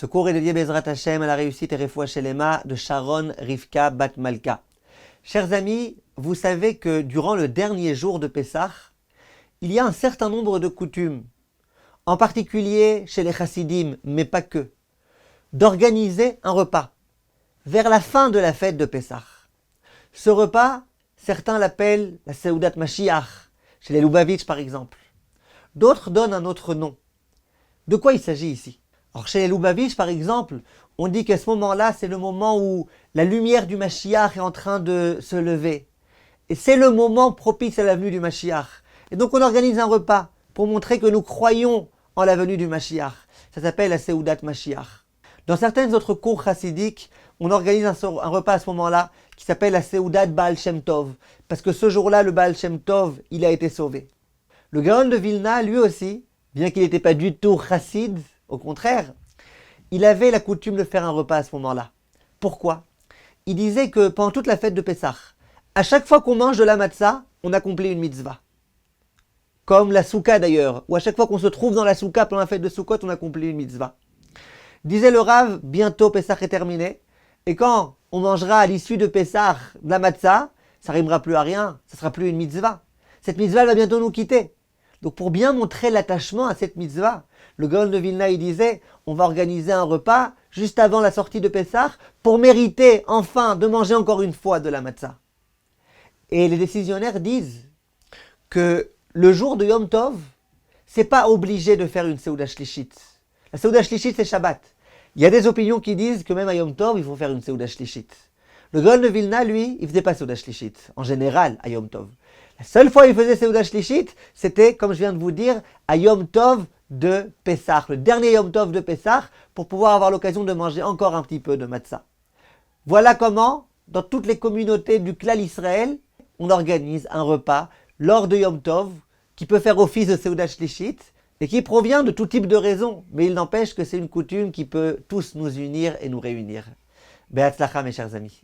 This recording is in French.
Ce cours est dédié Bezrat Hashem à la réussite et Refoua Shelema de Sharon Rivka Bat Malka. Chers amis, vous savez que durant le dernier jour de Pessah, il y a un certain nombre de coutumes, en particulier chez les chassidim, mais pas que, d'organiser un repas vers la fin de la fête de Pessah. Ce repas, certains l'appellent la Seudat Mashiach, chez les Lubavitch par exemple. D'autres donnent un autre nom. De quoi il s'agit ici? Alors chez les Lubavitch par exemple, on dit qu'à ce moment-là, c'est le moment où la lumière du Mashiach est en train de se lever. Et c'est le moment propice à la venue du Mashiach. Et donc on organise un repas pour montrer que nous croyons en la venue du Mashiach. Ça s'appelle la Seudat Mashiach. Dans certaines autres cours chassidiques, on organise un repas à ce moment-là qui s'appelle la Seudat Baal Shem Tov. Parce que ce jour-là, le Baal Shem Tov, il a été sauvé. Le Gaon de Vilna, lui aussi, bien qu'il n'était pas du tout chassid, au contraire, il avait la coutume de faire un repas à ce moment-là. Pourquoi? Il disait que pendant toute la fête de Pessah, à chaque fois qu'on mange de la matzah, on accomplit une mitzvah. Comme la soukha d'ailleurs, ou à chaque fois qu'on se trouve dans la soukha pendant la fête de Sukkot, on accomplit une mitzvah. Disait le Rav, bientôt Pessah est terminé, et quand on mangera à l'issue de Pessah de la matzah, ça rimera plus à rien, ça sera plus une mitzvah. Cette mitzvah elle va bientôt nous quitter. Donc pour bien montrer l'attachement à cette mitzvah, le Gaon de Vilna il disait, on va organiser un repas juste avant la sortie de Pessah pour mériter enfin de manger encore une fois de la matzah. Et les décisionnaires disent que le jour de Yom Tov, c'est pas obligé de faire une Seuda Shlishit. La Seuda Shlishit c'est Shabbat. Il y a des opinions qui disent que même à Yom Tov, il faut faire une Seuda Shlishit. Le Gaon de Vilna, lui, il faisait pas Seuda Shlishit, en général, à Yom Tov. La seule fois où il faisait Seuda Shlishit, c'était, comme je viens de vous dire, à Yom Tov de Pessah, le dernier Yom Tov de Pessah, pour pouvoir avoir l'occasion de manger encore un petit peu de matzah. Voilà comment, dans toutes les communautés du Klal Israël, on organise un repas lors de Yom Tov, qui peut faire office de Seuda Shlishit, et qui provient de tout type de raisons, mais il n'empêche que c'est une coutume qui peut tous nous unir et nous réunir. Be'atzlacha mes chers amis.